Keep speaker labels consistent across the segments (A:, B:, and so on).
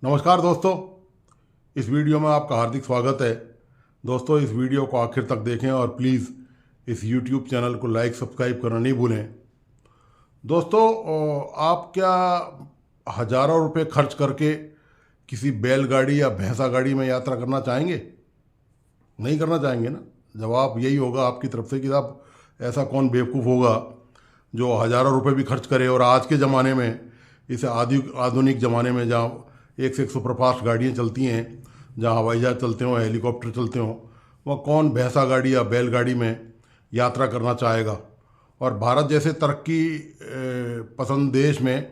A: नमस्कार दोस्तों, इस वीडियो में आपका हार्दिक स्वागत है। दोस्तों, इस वीडियो को आखिर तक देखें और प्लीज़ इस YouTube चैनल को लाइक सब्सक्राइब करना नहीं भूलें। दोस्तों, आप क्या हज़ारों रुपए खर्च करके किसी बैलगाड़ी या भैंसा गाड़ी में यात्रा करना चाहेंगे? नहीं करना चाहेंगे ना। जवाब यही होगा आपकी तरफ से कि साहब ऐसा कौन बेवकूफ़ होगा जो हज़ारों रुपए भी खर्च करे। और आज के ज़माने में, इसे आधुनिक ज़माने में जहाँ एक से एक सुपरफास्ट गाड़ियाँ चलती हैं, जहाँ हवाई जहाज़ चलते हों, हेलीकॉप्टर चलते हों, वह कौन भैंसा गाड़ी या बैलगाड़ी में यात्रा करना चाहेगा। और भारत जैसे तरक्की पसंद देश में,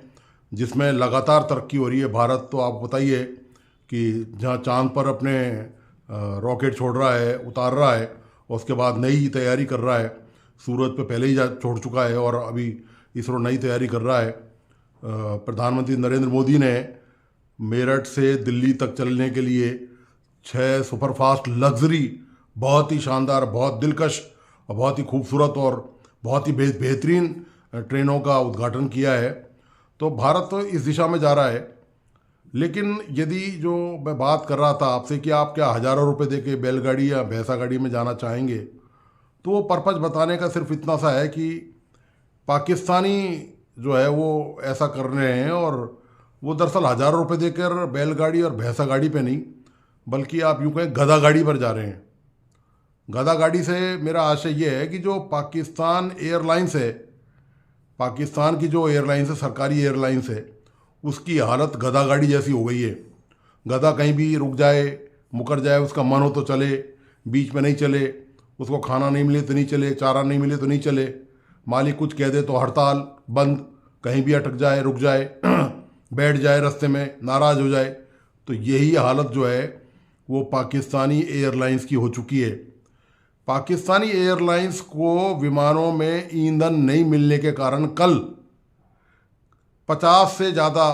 A: जिसमें लगातार तरक्की हो रही है भारत, तो आप बताइए कि जहाँ चांद पर अपने रॉकेट छोड़ रहा है, उतार रहा है, और उसके बाद नई तैयारी कर रहा है। सूरज पे पहले ही जा छोड़ चुका है और अभी इसरो नई तैयारी कर रहा है। प्रधानमंत्री नरेंद्र मोदी ने मेरठ से दिल्ली तक चलने के लिए 6 सुपरफास्ट लग्जरी, बहुत ही शानदार, बहुत दिलकश और बहुत ही खूबसूरत और बहुत ही बेहतरीन ट्रेनों का उद्घाटन किया है। तो भारत तो इस दिशा में जा रहा है। लेकिन यदि जो मैं बात कर रहा था आपसे कि आप क्या हज़ारों रुपए दे के बैलगाड़ी या भैंसा गाड़ी में जाना चाहेंगे, तो वो पर्पज़ बताने का सिर्फ इतना सा है कि पाकिस्तानी जो है वो ऐसा कर रहे हैं, और वो दरअसल हज़ारों रुपए देकर बैलगाड़ी और भैंसा गाड़ी पे नहीं, बल्कि आप यूँ कहें गधा गाड़ी पर जा रहे हैं। गधा गाड़ी से मेरा आशय ये है कि जो पाकिस्तान एयरलाइंस है, पाकिस्तान की जो एयरलाइंस है, सरकारी एयरलाइंस है, उसकी हालत गधा गाड़ी जैसी हो गई है। गधा कहीं भी रुक जाए, मुकर जाए, उसका मन हो तो चले, बीच में नहीं चले, उसको खाना नहीं मिले तो नहीं चले, चारा नहीं मिले तो नहीं चले, मालिक कुछ कह दे तो हड़ताल बंद, कहीं भी अटक जाए, रुक जाए, बैठ जाए रास्ते में, नाराज़ हो जाए। तो यही हालत जो है वो पाकिस्तानी एयरलाइंस की हो चुकी है। पाकिस्तानी एयरलाइंस को विमानों में ईंधन नहीं मिलने के कारण कल 50 से ज़्यादा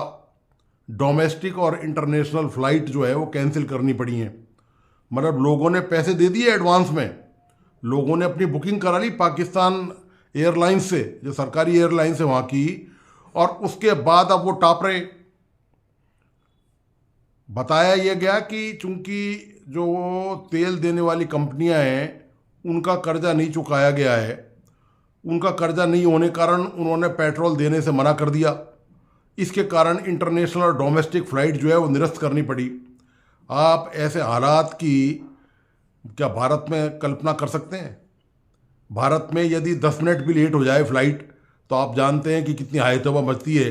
A: डोमेस्टिक और इंटरनेशनल फ़्लाइट जो है वो कैंसिल करनी पड़ी हैं। मतलब लोगों ने पैसे दे दिए एडवांस में, लोगों ने अपनी बुकिंग करा ली पाकिस्तान एयरलाइंस से, जो सरकारी एयरलाइंस है वहाँ की, और उसके बाद अब वो टाप रहे। बताया यह गया कि चूंकि जो तेल देने वाली कंपनियां हैं उनका कर्जा नहीं चुकाया गया है, उनका कर्जा नहीं होने कारण उन्होंने पेट्रोल देने से मना कर दिया। इसके कारण इंटरनेशनल और डोमेस्टिक फ़्लाइट जो है वो निरस्त करनी पड़ी। आप ऐसे हालात की क्या भारत में कल्पना कर सकते हैं? भारत में यदि 10 मिनट भी लेट हो जाए फ़्लाइट, तो आप जानते हैं कि कितनी हाय तौबा मचती है।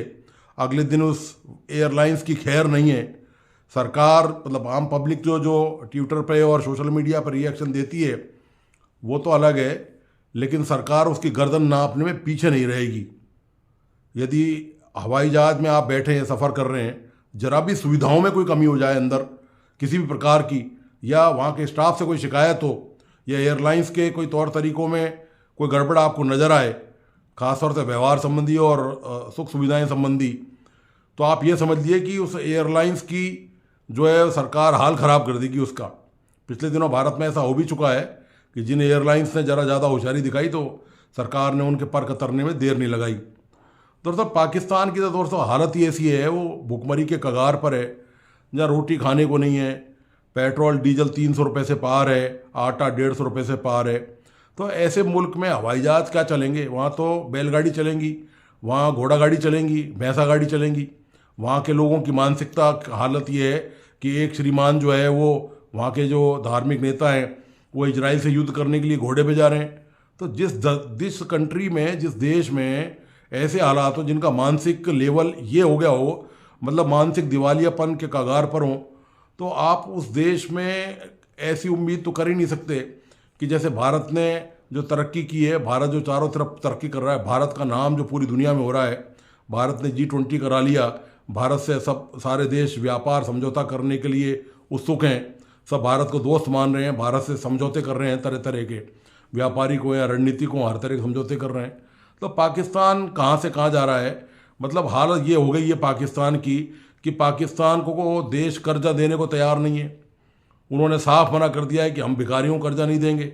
A: अगले दिन उस एयरलाइंस की खैर नहीं है। सरकार, मतलब आम पब्लिक जो ट्विटर पे और सोशल मीडिया पर रिएक्शन देती है वो तो अलग है, लेकिन सरकार उसकी गर्दन नापने में पीछे नहीं रहेगी। यदि हवाई जहाज़ में आप बैठे हैं, सफ़र कर रहे हैं, जरा भी सुविधाओं में कोई कमी हो जाए अंदर किसी भी प्रकार की, या वहाँ के स्टाफ से कोई शिकायत हो, या एयरलाइंस के कोई तौर तरीक़ों में कोई गड़बड़ आपको नज़र आए, ख़ासतौर से व्यवहार संबंधी और सुख सुविधाएं संबंधी, तो आप ये समझ लिए कि उस एयरलाइंस की जो है सरकार हाल ख़राब कर देगी उसका। पिछले दिनों भारत में ऐसा हो भी चुका है कि जिन एयरलाइंस ने ज़रा ज़्यादा होशियारी दिखाई तो सरकार ने उनके पर कतरने में देर नहीं लगाई। दोस्तों, पाकिस्तान की तो दोस्तों हालत ही ऐसी है, वो भुखमरी के कगार पर है, जहाँ रोटी खाने को नहीं है, पेट्रोल डीजल 300 रुपये से पार है, आटा 150 रुपये से पार है। तो ऐसे मुल्क में हवाई जहाज़ क्या चलेंगे? वहाँ तो बैलगाड़ी चलेंगी, वहाँ घोड़ा गाड़ी चलेंगी, भैंसा गाड़ी चलेंगी। वहाँ के लोगों की मानसिकता हालत ये है कि एक श्रीमान जो है वो, वहाँ के जो धार्मिक नेता हैं, वो इजराइल से युद्ध करने के लिए घोड़े पे जा रहे हैं। तो जिस कंट्री में, जिस देश में ऐसे हालात हो, जिनका मानसिक लेवल ये हो गया हो, मतलब मानसिक दिवालियापन के कगार पर हो, तो आप उस देश में ऐसी उम्मीद तो कर ही नहीं सकते कि जैसे भारत ने जो तरक्की की है, भारत जो चारों तरफ तरक्की कर रहा है, भारत का नाम जो पूरी दुनिया में हो रहा है, भारत ने G20 करा लिया, भारत से सब सारे देश व्यापार समझौता करने के लिए उत्सुक हैं, सब भारत को दोस्त मान रहे हैं, भारत से समझौते कर रहे हैं, तरह तरह के व्यापारिक हो या रणनीतिक हो, हर तरह के समझौते कर रहे हैं। तो पाकिस्तान कहाँ से कहाँ जा रहा है? मतलब हालत ये हो गई है पाकिस्तान की कि पाकिस्तान को देश कर्जा देने को तैयार नहीं है। उन्होंने साफ मना कर दिया है कि हम भिखारियों को कर्जा नहीं देंगे।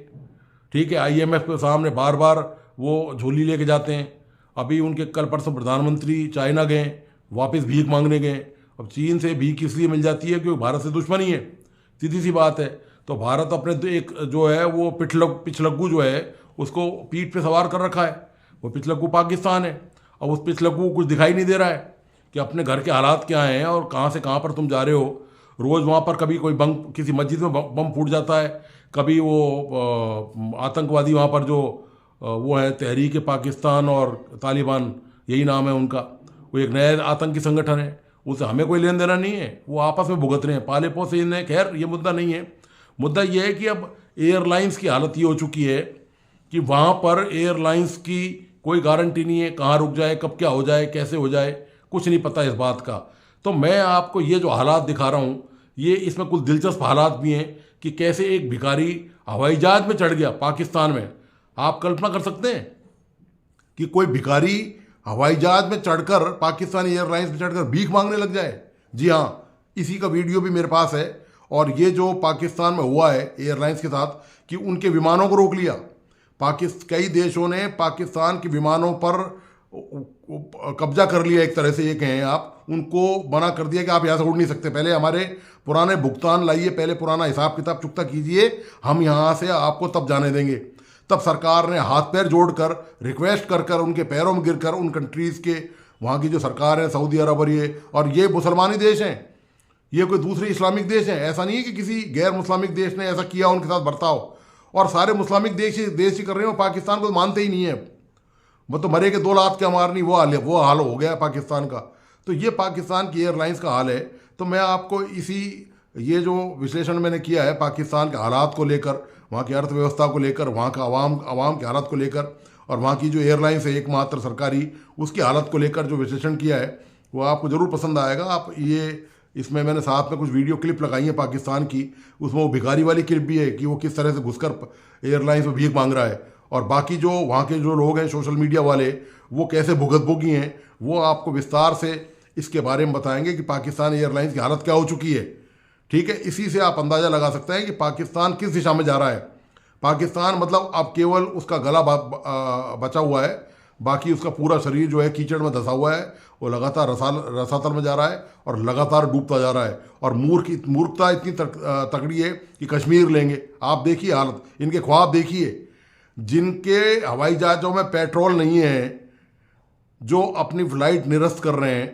A: ठीक है, IMF के सामने बार बार वो झोली लेके जाते हैं। अभी उनके कल परसों प्रधानमंत्री चाइना गए, वापस भीख मांगने गए, अब चीन से भीख इसलिए मिल जाती है क्योंकि भारत से दुश्मनी है, सीधी सी बात है। तो भारत अपने एक जो है वो पिछलग्गू जो है उसको पीठ पे सवार कर रखा है, वो पिछलग्गू पाकिस्तान है। अब उस पिछलग्गू को कुछ दिखाई नहीं दे रहा है कि अपने घर के हालात क्या हैं और कहाँ से कहाँ पर तुम जा रहे हो। रोज़ वहाँ पर कभी कोई बम, किसी मस्जिद में बम फूट जाता है, कभी वो आतंकवादी वहाँ पर जो वो है तहरीक पाकिस्तान और तालिबान, यही नाम है उनका, वो एक नया आतंकी संगठन है, उससे हमें कोई लेन देना नहीं है, वो आपस में भुगत रहे हैं पाले पोसे इन्हें। खैर ये मुद्दा नहीं है, मुद्दा ये है कि अब एयरलाइंस की हालत ये हो चुकी है कि वहाँ पर एयरलाइंस की कोई गारंटी नहीं है, कहाँ रुक जाए, कब क्या हो जाए, कैसे हो जाए, कुछ नहीं पता इस बात का। तो मैं आपको ये जो हालात दिखा रहा हूँ, ये इसमें कुछ दिलचस्प हालात भी हैं कि कैसे एक भिखारी हवाई जहाज में चढ़ गया पाकिस्तान में। आप कल्पना कर सकते हैं कि कोई भिखारी हवाई जहाज में चढ़कर, पाकिस्तानी एयरलाइंस में चढ़कर भीख मांगने लग जाए? जी हाँ, इसी का वीडियो भी मेरे पास है। और ये जो पाकिस्तान में हुआ है एयरलाइंस के साथ कि उनके विमानों को रोक लिया, कई देशों ने पाकिस्तान के विमानों पर कब्जा कर लिया, एक तरह से ये कहें आप, उनको मना कर दिया कि आप यहाँ से उड़ नहीं सकते, पहले हमारे पुराने भुगतान लाइए, पहले पुराना हिसाब किताब चुकता कीजिए, हम यहाँ से आपको तब जाने देंगे। तब सरकार ने हाथ पैर जोड़कर, रिक्वेस्ट कर कर, उनके पैरों में गिरकर, उन कंट्रीज़ के, वहाँ की जो सरकार है, सऊदी अरब और ये मुसलमानी देश हैं, ये कोई दूसरे इस्लामिक देश हैं, ऐसा नहीं है कि किसी गैर मुस्लिमिक देश ने ऐसा किया उनके साथ बर्ताव, और सारे मुस्लिमिक देश ही कर रहे हो, पाकिस्तान को मानते ही नहीं है। वो तो मरे के 2 लात क्या मारनी, वो हाल हो गया पाकिस्तान का। तो ये पाकिस्तान की एयरलाइंस का हाल है। तो मैं आपको ये जो विश्लेषण मैंने किया है पाकिस्तान के हालात को लेकर, वहाँ की अर्थव्यवस्था को लेकर, वहाँ का आवाम के हालात को लेकर, और वहाँ की जो एयरलाइंस है एकमात्र सरकारी, उसकी हालत को लेकर जो विश्लेषण किया है, वो आपको ज़रूर पसंद आएगा। आप इसमें मैंने साथ में कुछ वीडियो क्लिप लगाई है पाकिस्तान की, उसमें वो भिखारी वाली क्लिप भी है कि वो किस तरह से घुसकर एयरलाइंस में भीख मांग रहा है, और बाकी जो वहाँ के जो लोग हैं सोशल मीडिया वाले, वो कैसे भुगतभोगी हैं, वो आपको विस्तार से इसके बारे में बताएंगे कि पाकिस्तान एयरलाइंस की हालत क्या हो चुकी है। ठीक है, इसी से आप अंदाज़ा लगा सकते हैं कि पाकिस्तान किस दिशा में जा रहा है। पाकिस्तान मतलब अब केवल उसका गला बचा हुआ है, बाकी उसका पूरा शरीर जो है कीचड़ में धंसा हुआ है, वो लगातार रसातल में जा रहा है और लगातार डूबता जा रहा है। और मूर्खता इतनी तगड़ी है कि कश्मीर लेंगे। आप देखिए हालत, इनके ख्वाब देखिए, जिनके हवाई जहाज़ों में पेट्रोल नहीं है, जो अपनी फ्लाइट निरस्त कर रहे हैं,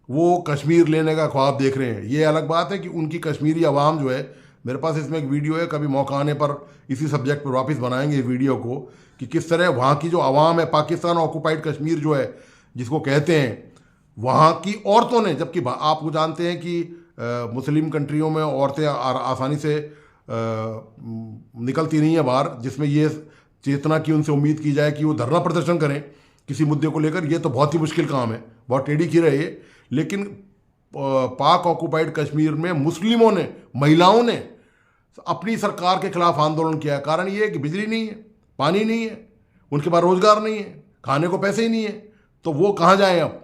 A: वो कश्मीर लेने का ख्वाब देख रहे हैं। ये अलग बात है कि उनकी कश्मीरी आवाम जो है, मेरे पास इसमें एक वीडियो है, कभी मौका आने पर इसी सब्जेक्ट पर वापस बनाएंगे इस वीडियो को, कि किस तरह वहाँ की जो आवाम है, पाकिस्तान ऑक्युपाइड कश्मीर जो है जिसको कहते हैं, वहाँ की औरतों ने, जबकि आपको जानते हैं कि मुस्लिम कंट्रियों में औरतें आसानी से निकलती नहीं है बाहर, जिसमें ये चेतना की उनसे उम्मीद की जाए कि वो धरना प्रदर्शन करें किसी मुद्दे को लेकर, ये तो बहुत ही मुश्किल काम है, बहुत टेढ़ी खीर है ये। लेकिन पाक ऑक्युपाइड कश्मीर में मुस्लिमों ने, महिलाओं ने अपनी सरकार के खिलाफ आंदोलन किया। कारण ये है कि बिजली नहीं है, पानी नहीं है, उनके पास रोजगार नहीं है, खाने को पैसे ही नहीं है, तो वो कहाँ जाएं अब।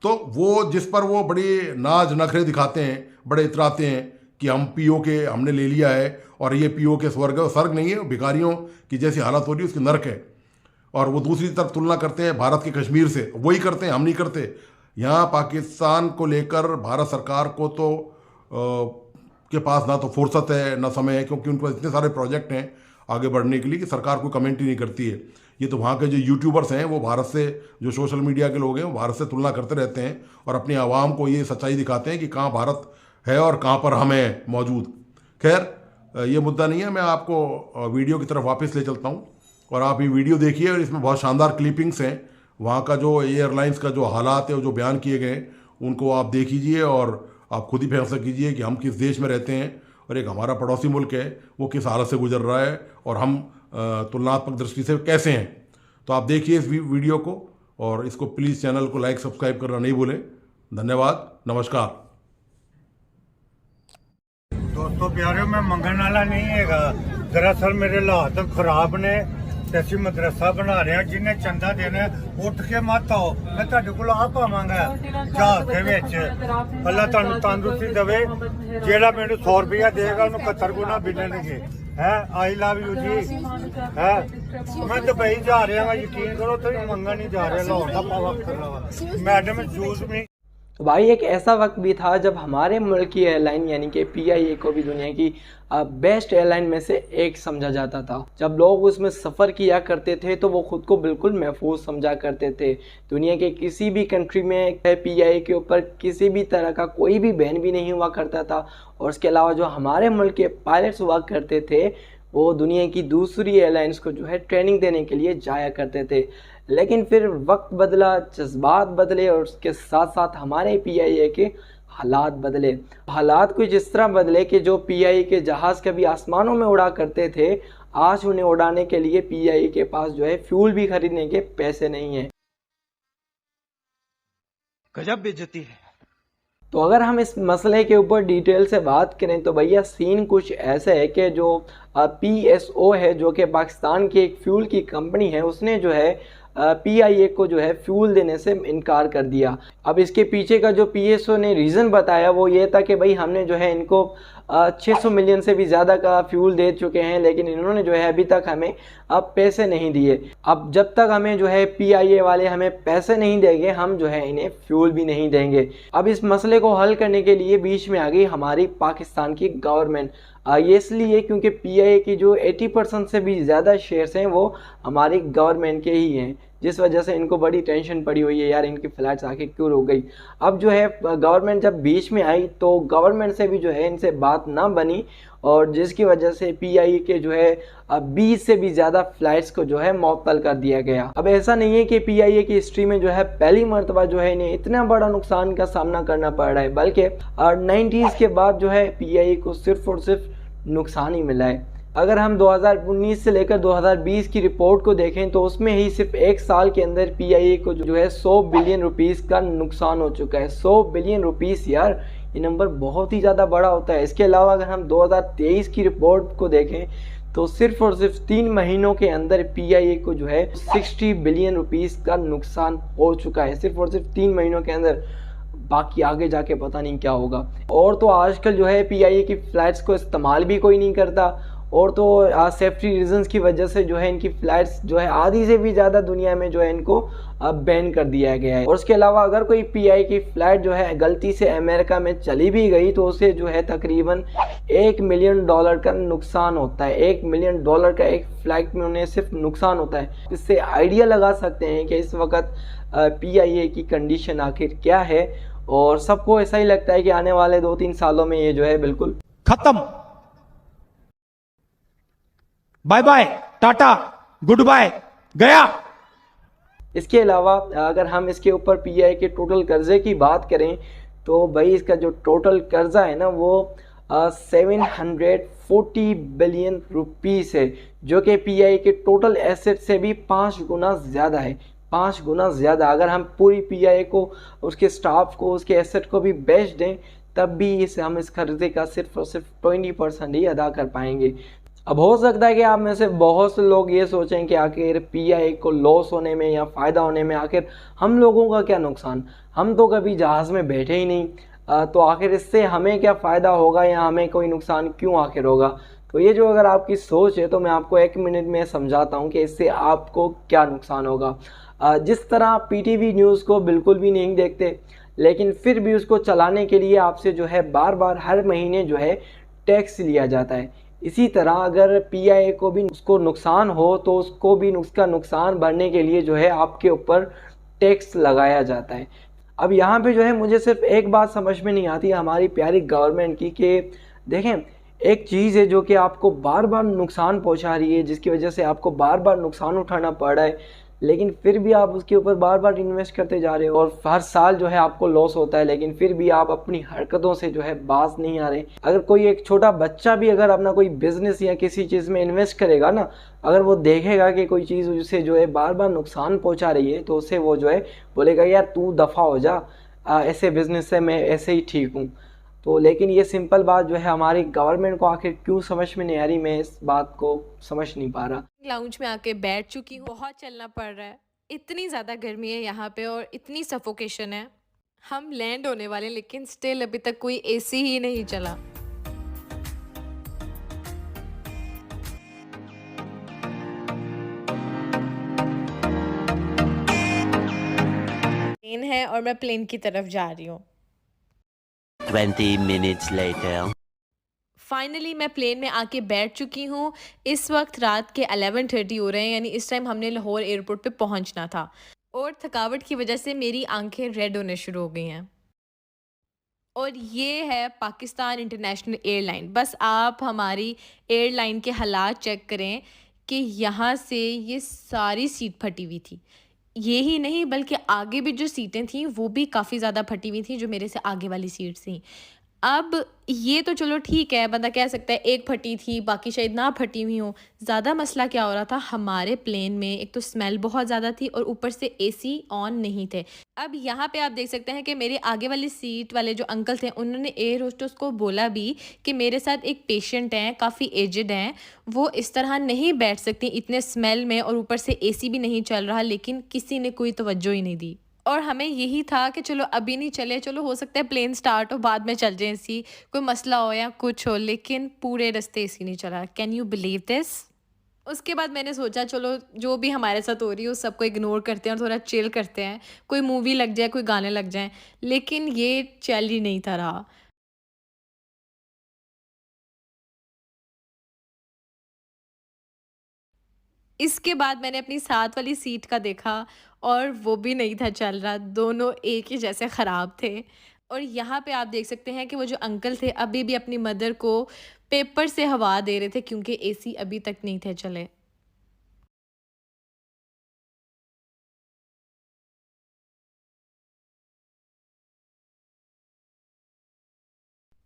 A: तो वो जिस पर वो बड़ी नाज नखरे दिखाते हैं, बड़े इतराते हैं कि हम पीओके हमने ले लिया है और ये पीओके स्वर्ग नहीं है, भिखारियों की जैसी हालत हो रही है, उसकी नर्क है। और वो दूसरी तरफ तुलना करते हैं भारत के कश्मीर से, वही करते हैं, हम नहीं करते। यहाँ पाकिस्तान को लेकर भारत सरकार को तो के पास ना तो फुर्सत है ना समय है, क्योंकि उनके पास इतने सारे प्रोजेक्ट हैं आगे बढ़ने के लिए कि सरकार कोई कमेंट ही नहीं करती है। ये तो वहाँ के जो यूट्यूबर्स हैं, वो भारत से, जो सोशल मीडिया के लोग हैं, वो भारत से तुलना करते रहते हैं और अपनी आवाम को ये सच्चाई दिखाते हैं कि कहाँ भारत है और कहाँ पर हम हैं मौजूद। खैर ये मुद्दा नहीं है, मैं आपको वीडियो की तरफ वापस ले चलता हूँ और आप ये वीडियो देखिए, और इसमें बहुत शानदार क्लिपिंग्स हैं वहाँ का, जो एयरलाइंस का जो हालात है, जो बयान किए गए हैं, उनको आप देखिए और आप खुद ही फैसला कीजिए कि हम किस देश में रहते हैं और एक हमारा पड़ोसी मुल्क है वो किस हालत से गुजर रहा है और हम तुलनात्मक दृष्टि से कैसे हैं। तो आप देखिए इस वीडियो को, और इसको प्लीज़ चैनल को लाइक सब्सक्राइब करना नहीं भूलें। धन्यवाद, नमस्कार।
B: दोस्तों प्यारे, मैं मंगन वाला नहीं है, दरअसल मेरे हालात खराब ने, ਅਸੀਂ ਮਦਰਸਾ ਬਣਾ ਰਹੇ ਹਾਂ, ਜਿਹਨੇ ਚੰਦਾ ਦੇਣਾ ਉੱਠ ਕੇ ਮਤ ਆਓ, ਮੈਂ ਤੁਹਾਡੇ ਕੋਲ ਆ ਪਾਵਾਂਗਾ ਜਹਾਜ਼ ਦੇ ਵਿੱਚ। ਅੱਲਾ ਤੁਹਾਨੂੰ ਤੰਦਰੁਸਤੀ ਦੇਵੇ, ਜਿਹੜਾ ਮੈਨੂੰ 100 ਰੁਪਇਆ ਦੇਗਾ ਉਹਨੂੰ 71 ਗੁਣਾ ਮਿਲਣਗੇ। ਹੈ ਆਈ ਲਵ ਯੂ ਜੀ। ਹੈ ਮੈਂ ਦੁਬਈ ਜਾ ਰਿਹਾ ਹਾਂ, ਯਕੀਨ ਕਰੋ, ਤੁਸੀਂ ਮੰਗਣ ਨਹੀਂ ਜਾ ਰਿਹਾ, ਲਾਹੌਰ ਦਾ ਪਾਵਾ ਕਰ ਰਿਹਾ। ਮੈਡਮ ਜੂਸ ਵੀ
C: तो भाई एक ऐसा वक्त भी था जब हमारे मुल्क की एयरलाइन यानी कि पीआईए को भी दुनिया की बेस्ट एयरलाइन में से एक समझा जाता था। जब लोग उसमें सफ़र किया करते थे तो वो ख़ुद को बिल्कुल महफूज समझा करते थे। दुनिया के किसी भी कंट्री में पीआईए के ऊपर किसी भी तरह का कोई भी बैन भी नहीं हुआ करता था। और उसके अलावा जो हमारे मुल्क के पायलट्स हुआ करते थे वो दुनिया की दूसरी एयरलाइंस को जो है ट्रेनिंग देने के लिए जाया करते थे। लेकिन फिर वक्त बदला, जज्बात बदले और उसके साथ साथ हमारे पीआईए के हालात बदले। हालात कुछ इस तरह बदले कि जो पीआईए के जहाज़ कभी आसमानों में उड़ा करते थे, आज उन्हें उड़ाने के लिए पीआईए के पास जो है फ्यूल भी खरीदने के पैसे नहीं हैं।
D: गजब बेइज्जती है।
C: तो अगर हम इस मसले के ऊपर डिटेल से बात करें तो भैया सीन कुछ ऐसा है कि जो पीएसओ है जो कि पाकिस्तान की एक फ्यूल की कंपनी है, उसने जो है पीआईए को जो है फ्यूल देने से इनकार कर दिया। अब इसके पीछे का जो पीएसओ ने रीज़न बताया वो ये था कि भाई हमने जो है इनको 600 मिलियन से भी ज़्यादा का फ्यूल दे चुके हैं, लेकिन इन्होंने जो है अभी तक हमें अब पैसे नहीं दिए। अब जब तक हमें जो है पीआईए वाले हमें पैसे नहीं देंगे, हम जो है इन्हें फ्यूल भी नहीं देंगे। अब इस मसले को हल करने के लिए बीच में आ गई हमारी पाकिस्तान की गवर्नमेंट। ये इसलिए क्योंकि पीआईए की जो 80% से भी ज़्यादा शेयर्स हैं वो हमारी गवर्नमेंट के ही हैं, जिस वजह से इनको बड़ी टेंशन पड़ी हुई है यार इनकी फ़्लाइट्स आखिर क्यों रुक गई। अब जो है गवर्नमेंट जब बीच में आई तो गवर्नमेंट से भी जो है इनसे बात ना बनी और जिसकी वजह से पीआईए के जो है 20 से भी ज़्यादा फ़्लाइट्स को जो है मुअत्तल कर दिया गया। अब ऐसा नहीं है कि पीआईए की हिस्ट्री में जो है पहली मरतबा जो है इन्हें इतना बड़ा नुकसान का सामना करना पड़ रहा है, बल्कि 90s के बाद जो है पीआईए को सिर्फ और सिर्फ नुकसान ही मिला है। अगर हम 2019 से लेकर 2020 की रिपोर्ट को देखें तो उसमें ही सिर्फ एक साल के अंदर पीआईए को जो है 100 बिलियन रुपीस का नुकसान हो चुका है। 100 बिलियन रुपीस यार, ये नंबर बहुत ही ज़्यादा बड़ा होता है। इसके अलावा अगर हम 2023 की रिपोर्ट को देखें तो सिर्फ और सिर्फ 3 महीनों के अंदर पीआईए को जो है 60 बिलियन रुपीस का नुकसान हो चुका है, सिर्फ और सिर्फ 3 महीनों के अंदर। बाकी आगे जाके पता नहीं क्या होगा। और तो आजकल जो है पीआईए की फ़्लाइट्स को इस्तेमाल भी कोई नहीं करता और तो सेफ्टी रीजंस की वजह से जो है इनकी फ़्लाइट्स जो है आधी से भी ज़्यादा दुनिया में जो है इनको अब बैन कर दिया गया है। और उसके अलावा अगर कोई पीआईए की फ़्लाइट जो है गलती से अमेरिका में चली भी गई तो उसे जो है तकरीबन $1 मिलियन का नुकसान होता है। $1 मिलियन का एक फ़्लाइट में उन्हें सिर्फ नुकसान होता है। इससे आइडिया लगा सकते हैं कि इस वक्त पीआईए की कंडीशन आखिर क्या है। और सबको ऐसा ही लगता है कि आने वाले 2-3 सालों में ये जो है बिल्कुल
D: खत्म, बाय बाय, टाटा, गुड बाय, गया।
C: इसके अलावा अगर हम इसके ऊपर पीआईए के टोटल कर्जे की बात करें तो भाई इसका जो टोटल कर्जा है ना वो 740 बिलियन रुपीस है, जो कि पीआईए के टोटल एसेट से भी 5 गुना ज़्यादा है। 5 गुना ज़्यादा। अगर हम पूरी पीआईए को, उसके स्टाफ को, उसके एसेट को भी बेच दें तब भी हम इस कर्जे का सिर्फ और सिर्फ 20% ही अदा कर पाएंगे। अब हो सकता है कि आप में से बहुत से लोग ये सोचें कि आखिर पीआईए को लॉस होने में या फ़ायदा होने में आखिर हम लोगों का क्या नुकसान, हम तो कभी जहाज़ में बैठे ही नहीं, तो आखिर इससे हमें क्या फ़ायदा होगा या हमें कोई नुकसान क्यों आखिर होगा। तो ये जो अगर आपकी सोच है तो मैं आपको 1 मिनट में समझाता हूँ कि इससे आपको क्या नुकसान होगा। जिस तरह पीटीवी न्यूज़ को बिल्कुल भी नहीं देखते लेकिन फिर भी उसको चलाने के लिए आपसे जो है बार बार हर महीने जो है टैक्स लिया जाता है, इसी तरह अगर पीआईए को भी उसको नुकसान हो तो उसको भी उसका नुकसान भरने के लिए जो है आपके ऊपर टैक्स लगाया जाता है। अब यहाँ पे जो है मुझे सिर्फ एक बात समझ में नहीं आती हमारी प्यारी गवर्नमेंट की कि देखें, एक चीज़ है जो कि आपको बार बार नुकसान पहुँचा रही है, जिसकी वजह से आपको बार बार नुकसान उठाना पड़ रहा है, लेकिन फिर भी आप उसके ऊपर बार बार इन्वेस्ट करते जा रहे हो और हर साल जो है आपको लॉस होता है, लेकिन फिर भी आप अपनी हरकतों से जो है बाज नहीं आ रहे। अगर कोई एक छोटा बच्चा भी अगर अपना कोई बिजनेस या किसी चीज़ में इन्वेस्ट करेगा ना, अगर वो देखेगा कि कोई चीज़ उसे जो है बार बार नुकसान पहुंचा रही है तो उसे वो जो है बोलेगा यार तू दफ़ा हो जा, ऐसे बिजनेस से मैं ऐसे ही ठीक हूँ। तो लेकिन ये सिंपल बात जो है हमारी गवर्नमेंट को आखिर क्यों समझ में नहीं आ रही, मैं इस बात को समझ नहीं पा रहा।
E: लाउंज में आके बैठ चुकी हूँ, बहुत चलना पड़ रहा है, इतनी ज़्यादा गर्मी है यहाँ पे और इतनी सफोकेशन है। हम लैंड होने वाले लेकिन स्टिल अभी तक कोई एसी ही नहीं चला। ट्रेन है हैं और मैं प्लेन की तरफ जा रही हूँ।
F: 20 minutes later.
E: फाइनली मैं प्लेन में आके बैठ चुकी हूँ। इस वक्त रात के 11:30 हो रहे हैं, यानी इस टाइम हमने लाहौर एयरपोर्ट पे पहुँचना था और थकावट की वजह से मेरी आंखें रेड होने शुरू हो गई हैं। और ये है पाकिस्तान इंटरनेशनल एयरलाइन। बस आप हमारी एयरलाइन के हालात चेक करें कि यहाँ से ये सारी सीट फटी हुई थी। ये ही नहीं बल्कि आगे भी जो सीटें थीं वो भी काफ़ी ज़्यादा फटी हुई थी, जो मेरे से आगे वाली सीट्स थीं। अब ये तो चलो ठीक है, बंदा कह सकता है एक फटी थी बाकी शायद ना फटी हुई हो। ज़्यादा मसला क्या हो रहा था, हमारे प्लेन में एक तो स्मेल बहुत ज़्यादा थी और ऊपर से एसी ऑन नहीं थे। अब यहाँ पे आप देख सकते हैं कि मेरे आगे वाली सीट वाले जो अंकल थे उन्होंने एयर होस्टेस को बोला भी कि मेरे साथ एक पेशेंट हैं, काफ़ी एजड हैं, वो इस तरह नहीं बैठ सकती इतने स्मेल में और ऊपर से एसी भी नहीं चल रहा, लेकिन किसी ने कोई तवज्जो ही नहीं दी। और हमें यही था कि चलो अभी नहीं चले, चलो हो सकता है प्लेन स्टार्ट हो बाद में चल जाए, एसी कोई मसला हो या कुछ हो, लेकिन पूरे रास्ते एसी नहीं चला। Can you believe this? उसके बाद मैंने सोचा चलो जो भी हमारे साथ हो रही है उस सबको इग्नोर करते हैं और थोड़ा चिल करते हैं, कोई मूवी लग जाए, कोई गाने लग जाएं, लेकिन ये चल ही नहीं था रहा। इसके बाद मैंने अपनी साथ वाली सीट का देखा और वो भी नहीं था चल रहा, दोनों एक ही जैसे ख़राब थे। और यहाँ पे आप देख सकते हैं कि वो जो अंकल थे अभी भी अपनी मदर को पेपर से हवा दे रहे थे क्योंकि एसी अभी तक नहीं थे चले।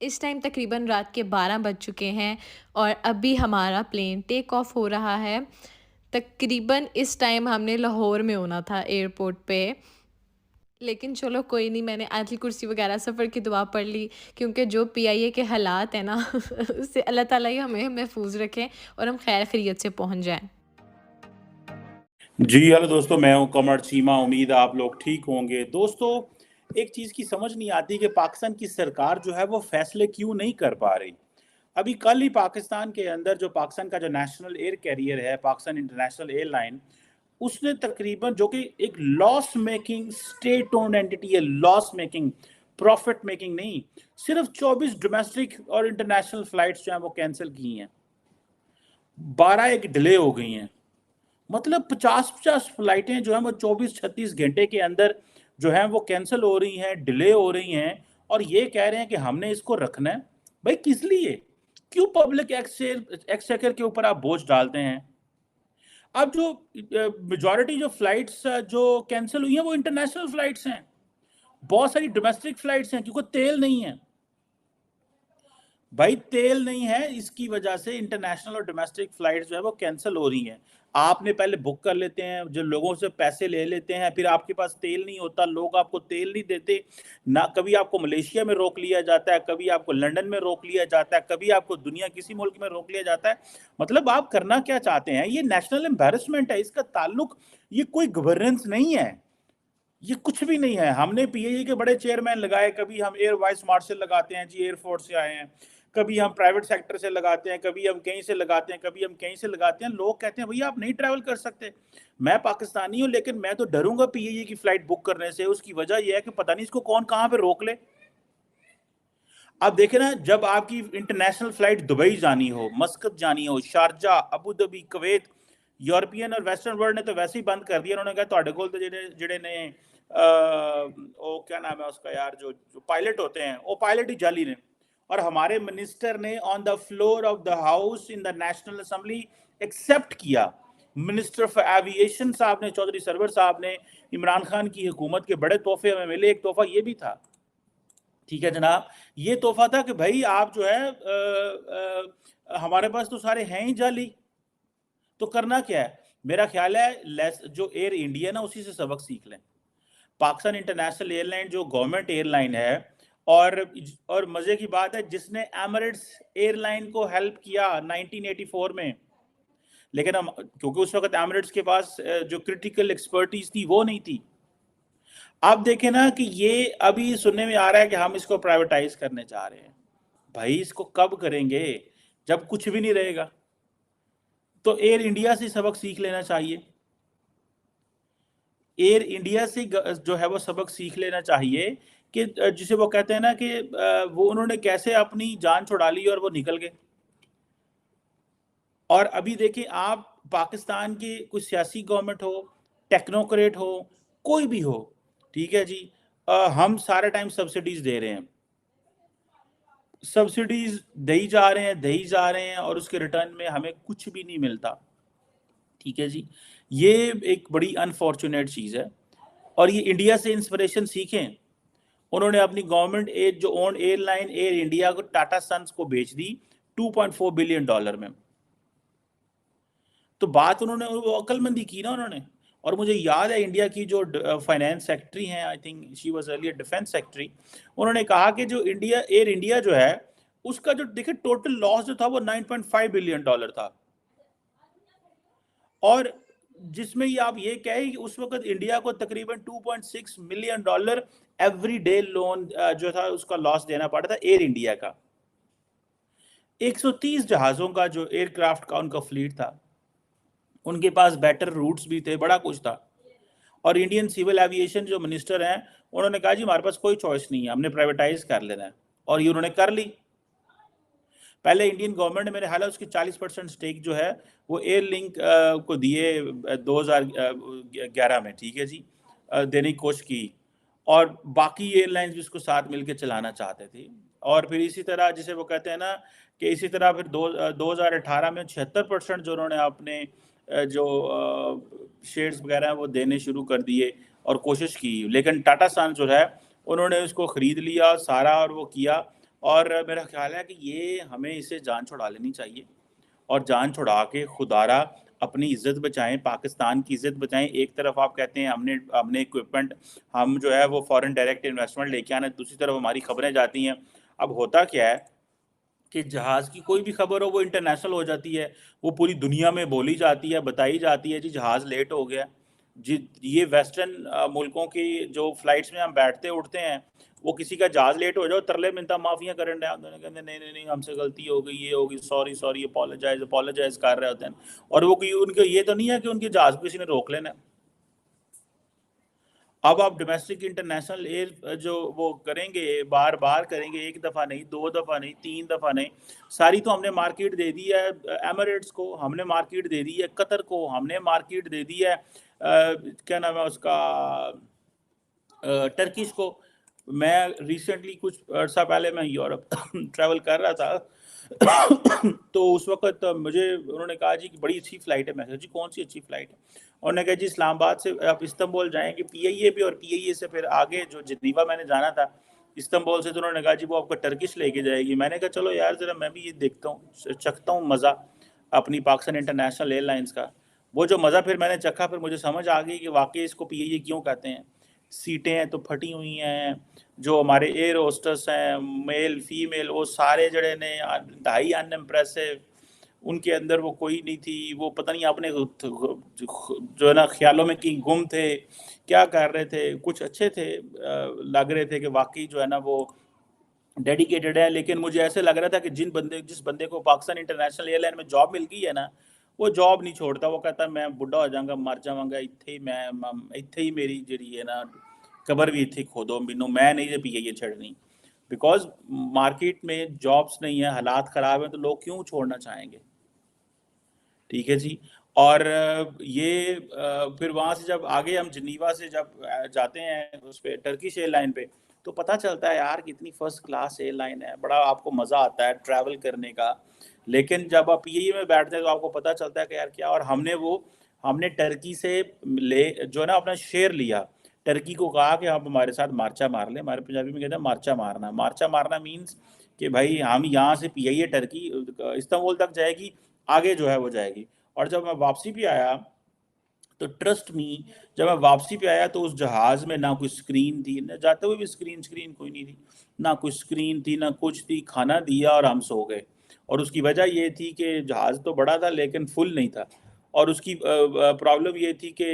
E: इस टाइम तकरीबन रात के 12 बज चुके हैं और अभी हमारा प्लेन टेक ऑफ हो रहा है। तकरीबन इस टाइम हमने लाहौर में होना था एयरपोर्ट पे, लेकिन चलो कोई नहीं, मैंने आयतुल कुर्सी वगैरह सफ़र की दुआ पढ़ ली क्योंकि जो पीआईए के हालात हैं ना उससे अल्लाह ताला ही हमें महफूज रखें और हम खैर खैरियत से पहुंच जाएं।
G: जी हेलो दोस्तों, मैं हूं कमर चीमा। उम्मीद है आप लोग ठीक होंगे। दोस्तों, एक चीज़ की समझ नहीं आती कि पाकिस्तान की सरकार जो है वो फैसले क्यों नहीं कर पा रही। अभी कल ही पाकिस्तान के अंदर जो पाकिस्तान का जो नेशनल एयर कैरियर है, पाकिस्तान इंटरनेशनल एयरलाइन, उसने तकरीबन जो कि एक loss making state owned entity है, लॉस मेकिंग, प्रॉफिट मेकिंग नहीं, सिर्फ 24 डोमेस्टिक और इंटरनेशनल फ्लाइट्स जो हैं वो कैंसिल की हैं, 12 एक डिले हो गई हैं। मतलब 50-50 फ्लाइटें जो हैं वो 24-36 घंटे के अंदर जो हैं वो कैंसिल हो रही हैं, डिले हो रही हैं, और ये कह रहे हैं कि हमने इसको रखना है। भाई किस लिए? क्यों पब्लिक एक्सचेकर के ऊपर आप बोझ डालते हैं? अब जो मेजॉरिटी जो फ्लाइट्स जो कैंसिल हुई हैं वो इंटरनेशनल फ्लाइट्स हैं, बहुत सारी डोमेस्टिक फ्लाइट्स हैं, क्योंकि तेल नहीं है। भाई तेल नहीं है, इसकी वजह से इंटरनेशनल और डोमेस्टिक फ्लाइट्स जो है वो कैंसिल हो रही हैं। आपने पहले बुक कर लेते हैं, जो लोगों से पैसे ले लेते हैं, फिर आपके पास तेल नहीं होता, लोग आपको तेल नहीं देते ना। कभी आपको मलेशिया में रोक लिया जाता है, कभी आपको लंदन में रोक लिया जाता है, कभी आपको दुनिया किसी मुल्क में रोक लिया जाता है। मतलब आप करना क्या चाहते हैं? ये नेशनल एम्बैरेसमेंट है, इसका ताल्लुक ये कोई गवर्नेंस नहीं है, ये कुछ भी नहीं है। हमने पीएई के बड़े चेयरमैन लगाए, कभी हम एयर वाइस मार्शल लगाते हैं जी, एयरफोर्स से आए हैं, कभी हम प्राइवेट सेक्टर से लगाते हैं, कभी हम कहीं से लगाते हैं, कभी हम कहीं से लगाते हैं। लोग कहते हैं भैया आप नहीं ट्रैवल कर सकते। मैं पाकिस्तानी हूं, लेकिन मैं तो डरूंगा पीएई की फ्लाइट बुक करने से। उसकी वजह यह है कि पता नहीं इसको कौन कहां पे रोक ले। अब देखें ना, जब आपकी इंटरनेशनल फ्लाइट दुबई जानी हो, मस्कत जानी हो, Sharjah, Abu Dhabi, Kuwait, European और वेस्टर्न वर्ल्ड ने तो वैसे ही बंद कर दिया। उन्होंने कहा ਤੁਹਾਡੇ ਕੋਲ तो ਜਿਹੜੇ ने वो क्या नाम है उसका यार, जो पायलट होते हैं वो पायलट ही जाली ने। और हमारे मिनिस्टर ने on the floor of the house in the national assembly accept किया। मिनिस्टर ऑफ एविएशन साहब ने, चौधरी सरवर साहब ने, इमरान खान की हुकूमत के बड़े तोहफे हमें मिले। एक तोहफा ये भी था, ठीक है जनाब, ये तोहफा था कि भाई आप जो है हमारे पास तो सारे हैं ही जाली, तो करना क्या है? मेरा ख्याल है जो एयर इंडिया ना उसी से सबक सीख लें। पाकिस्तान इंटरनेशनल एयरलाइन जो गवर्नमेंट एयरलाइन है, और मजे की बात है जिसने एमिरेट्स एयरलाइन को हेल्प किया 1984 में, लेकिन हम क्योंकि उस वक्त एमिरेट्स के पास जो क्रिटिकल एक्सपर्टीज थी वो नहीं थी। आप देखें ना कि ये अभी सुनने में आ रहा है कि हम इसको प्राइवेटाइज करने जा रहे हैं। भाई इसको कब करेंगे? जब कुछ भी नहीं रहेगा। तो एयर इंडिया से सबक सीख लेना चाहिए। एयर इंडिया से जो है वो सबक सीख लेना चाहिए कि जिसे वो कहते हैं ना कि वो उन्होंने कैसे अपनी जान छुड़ा ली और वो निकल गए। और अभी देखिए आप, पाकिस्तान की कोई सियासी गवर्नमेंट हो, टेक्नोक्रेट हो, कोई भी हो, ठीक है जी, हम सारे टाइम सब्सिडीज दे रहे हैं, सब्सिडीज दे जा रहे हैं और उसके रिटर्न में हमें कुछ भी नहीं मिलता। ठीक है जी, ये एक बड़ी अनफॉर्चुनेट चीज़ है। और ये इंडिया से इंस्पिरेशन सीखें। उन्होंने अपनी गवर्नमेंट एड जो ओन एयरलाइन एयर इंडिया को टाटा सन्स को बेच दी $2.4 बिलियन में। तो बात उन्होंने वो अक्लमंदी की ना उन्होंने। और मुझे याद है इंडिया की जो फाइनेंस सेक्रेटरी हैं, I think she was earlier defence secretary, उन्होंने कहा कि जो एयर इंडिया जो है उसका जो देखिए टोटल लॉस जो था वो $9.5 बिलियन था। और जिसमें ये आप ये कहें कि उस वक्त इंडिया को तकरीबन $2.6 मिलियन एवरी डे लोन जो था उसका लॉस देना पड़ा था एयर इंडिया का। 130 जहाज़ों का जो एयरक्राफ्ट का उनका फ्लीट था, उनके पास बेटर रूट्स भी थे, बड़ा कुछ था। और इंडियन सिविल एविएशन जो मिनिस्टर हैं उन्होंने कहा जी हमारे पास कोई चॉइस नहीं है, हमने प्राइवेटाइज कर लेना है। और ये उन्होंने कर ली। पहले इंडियन गवर्नमेंट ने मेरे ख्याल है उसकी 40% स्टेक जो है वो एयर लिंक को दिए 2011 में, ठीक है जी, देने की कोशिश की। और बाकी एयरलाइंस भी उसको साथ मिलकर चलाना चाहते थे। और फिर इसी तरह जिसे वो कहते हैं ना कि इसी तरह फिर 2018 में 76% जो उन्होंने अपने जो शेयर्स वगैरह वो देने शुरू कर दिए और कोशिश की। लेकिन टाटा सन्स जो है उन्होंने उसको ख़रीद लिया सारा और वो किया। और मेरा ख्याल है कि ये हमें इसे जान छुड़ा लेनी चाहिए और जान छुड़ा के खुदारा अपनी इज्जत बचाएं, पाकिस्तान की इज्जत बचाएं। एक तरफ आप कहते हैं हमने इक्विपमेंट, हम जो है वो फॉरेन डायरेक्ट इन्वेस्टमेंट लेके आना, दूसरी तरफ हमारी खबरें जाती हैं। अब होता क्या है कि जहाज़ की कोई भी खबर हो वो इंटरनेशनल हो जाती है, वो पूरी दुनिया में बोली जाती है, बताई जाती है जी जहाज़ लेट हो गया जी। ये वेस्टर्न मुल्कों की जो फ्लाइट्स में हम बैठते उठते हैं, वो किसी का जहाज़ लेट हो जाओ तरले मिनता माफियाँ करन रहे होते हैं, कहते नहीं हमसे गलती हो गई, ये होगी, सॉरी अपोलोजाइज कर रहे होते हैं। और वो उनके ये तो नहीं है कि उनके जहाज़ को किसी ने रोक लेना। अब आप डोमेस्टिक इंटरनेशनल एयर जो वो करेंगे, बार बार करेंगे, एक दफ़ा नहीं, 2 दफ़ा नहीं, 3 दफ़ा नहीं, सारी तो हमने मार्केट दे दी है एमिरेट्स को, हमने मार्केट दे दी है कतर को, हमने मार्केट दे दी है क्या नाम है उसका टर्किश को। मैं रिसेंटली कुछ अर्सा पहले मैं यूरोप ट्रैवल कर रहा था तो उस वक्त मुझे उन्होंने कहा जी कि बड़ी अच्छी फ़्लाइट है। मैं कहा जी कौन सी अच्छी फ़्लाइट है? उन्होंने कहा जी इस्लामाबाद से आप इस्तांबुल जाएंगे PIA पे, और PIA से फिर आगे जो जिनीवा मैंने जाना था इस्तांबुल से, तो उन्होंने कहा जी वो आपको टर्किश लेके जाएगी। मैंने कहा चलो यार ज़रा मैं भी ये देखता हूँ, चखता हूँ मज़ा अपनी पाकिस्तान इंटरनेशनल एयरलाइंस का। वो जो मज़ा फिर मैंने चखा, फिर मुझे समझ आ गई कि वाकई इसको PIA क्यों कहते हैं। सीटें हैं तो फटी हुई हैं, जो हमारे एयर होस्टस हैं मेल फीमेल वो सारे जड़े ने ढाई अनइम्प्रेसिव, उनके अंदर वो कोई नहीं थी, वो पता नहीं अपने जो है ना ख्यालों में कि गुम थे, क्या कर रहे थे। कुछ अच्छे थे, लग रहे थे कि वाकई जो है ना वो डेडिकेटेड है। लेकिन मुझे ऐसे लग रहा था कि जिस बंदे को पाकिस्तान इंटरनेशनल एयरलाइन में जॉब मिल गई है ना, वो जॉब नहीं छोड़ता। वो कहता मैं बुढ़ा हो जाऊंगा, मर जाऊंगा इत्थे ही मेरी जी है ना कबर भी इत्थे खोदो मैनू, मैं नहीं जे PIA छड़नी। बिकॉज मार्केट में जॉब्स नहीं है, हालात ख़राब हैं, तो लोग क्यों छोड़ना चाहेंगे? ठीक है जी। और ये फिर वहाँ से जब आगे हम जिनीवा से जब जाते हैं उस पर टर्किश एयरलाइन पे, तो पता चलता है यार कितनी फर्स्ट क्लास एयरलाइन है, बड़ा आपको मज़ा आता है ट्रैवल करने का। लेकिन जब आप PIA में बैठते हैं तो आपको पता चलता है कि यार क्या। और हमने टर्की से जो है ना अपना शेयर लिया, टर्की को कहा कि आप हमारे साथ मार्चा मार लें। हमारे पंजाबी में कहते हैं मार्चा मारना मीन्स कि भाई हम यहाँ से PIA टर्की इस्तांबुल तक जाएगी, आगे जो है वो जाएगी। और जब मैं वापसी पे आया तो ट्रस्ट मी, जब मैं वापसी पे आया तो उस जहाज़ में ना कोई स्क्रीन थी, ना जाते हुए भी स्क्रीन कोई नहीं थी, ना कोई स्क्रीन थी ना कुछ थी। खाना दिया और हम सो गए। और उसकी वजह ये थी कि जहाज़ तो बड़ा था लेकिन फुल नहीं था। और उसकी प्रॉब्लम ये थी कि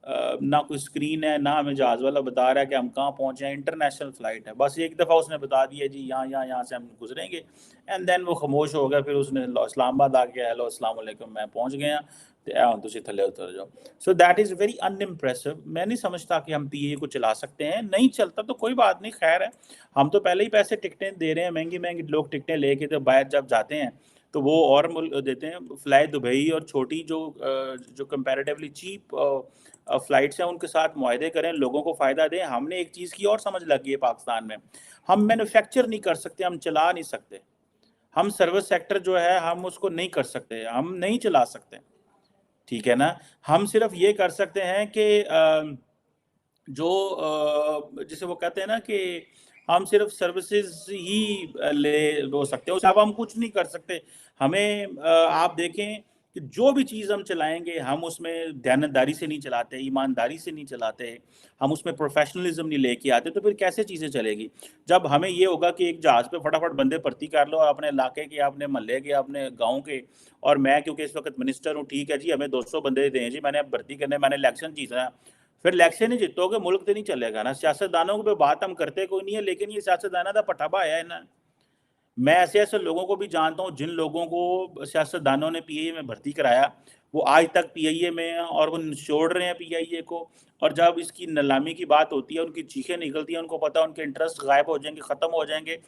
G: ना कोई स्क्रीन है, ना हमें जहाज़ वाला बता रहा है कि हम कहाँ पहुँचे हैं। इंटरनेशनल फ़्लाइट है, बस एक दफ़ा उसने बता दिया जी यहाँ से हम गुजरेंगे, एंड देन वो खामोश हो गया। फिर उसने इस्लामाबाद आके हेलो अस्सलाम वालेकुम मैं पहुँच गया ते हुण तुसीं थल्ले उतर जाओ। So that is very unimpressive. मैं नहीं समझता कि हम पीए को चला सकते हैं, नहीं चलता तो कोई बात नहीं, खैर है। हम तो पहले ही पैसे टिकटें दे रहे हैं, महंगी लोग टिकटें लेके तो बाहर जब जाते हैं तो वो और देते हैं। फ्लाई दुबई और छोटी जो कंपैरेटिवली चीप फ्लाइट्स हैं उनके साथ मुआहदे करें, लोगों को फ़ायदा दें। हमने एक चीज़ की और समझ लग गई है पाकिस्तान में, हम मैन्युफैक्चर नहीं कर सकते, हम चला नहीं सकते। हम सर्विस सेक्टर जो है हम उसको नहीं कर सकते, हम नहीं चला सकते, ठीक है ना? हम सिर्फ ये कर सकते हैं कि जिसे वो कहते हैं ना कि हम सिर्फ सर्विसेज ही ले हो सकते हैं, उसके अलावा हम कुछ नहीं कर सकते। हमें आप देखें कि जो भी चीज़ हम चलाएँगे, हम उसमें दयानतदारी से नहीं चलाते, ईमानदारी से नहीं चलाते, हम उसमें प्रोफ़ेशनलिज़्म नहीं लेके आते, तो फिर कैसे चीज़ें चलेगी? जब हमें ये होगा कि एक जहाज़ पे फटाफट बंदे भर्ती कर लो, अपने इलाके के, अपने मोहल्ले के, अपने गाँव के, और मैं क्योंकि इस वक़्त मिनिस्टर हूँ, ठीक है जी, हमें 200 बंदे दें जी, मैंने अब भर्ती करने, मैंने इलेक्शन जीतना है। फिर इलेक्शन ही जीतोगे, मुल्क तो नहीं चलेगा ना। सियासतदानों पे बात हम करते कोई नहीं है, लेकिन ये सियासतदाना दा पट्ठा पाया है इन्होंने। मैं ऐसे-ऐसे लोगों को भी जानता हूँ जिन लोगों को सियासतदानों ने पीआईए में भर्ती कराया, वो आज तक पीआईए में हैं और वो निचोड़ रहे हैं पीआईए को। और जब इसकी नीलामी की बात होती है, उनकी चीखें निकलती हैं, उनको पता है उनके इंटरेस्ट गायब हो जाएँगे, ख़त्म हो जाएँगे।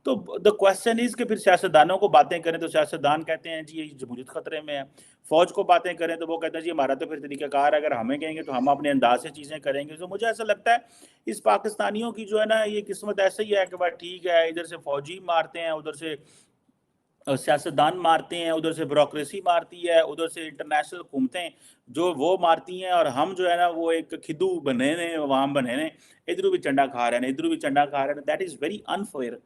G: तो द क्वेश्चन इज़ कि फिर सियासतदानों को बातें करें तो सियासतदान कहते हैं जी ये जमहूरियत खतरे में है। फ़ौज को बातें करें तो वो कहते हैं जी हमारा तो फिर तरीक़ाकार है, अगर हमें कहेंगे तो हम अपने अंदाज़ से चीज़ें करेंगे। तो मुझे ऐसा लगता है इस पाकिस्तानियों की जो है ना ये किस्मत ऐसे ही है कि भाई ठीक है, इधर से फ़ौजी मारते हैं, उधर से सियासतदान मारते हैं, उधर से ब्यूरोक्रेसी मारती है, उधर से इंटरनेशनल हुकूमतें जो वो मारती हैं, और हम जो है ना वो एक खिद्दू बने ने, अवाम बने ने, इधरों भी चंडा खा रहे हैं, इधरों भी चंडा खा रहे हैं। That is very unfair.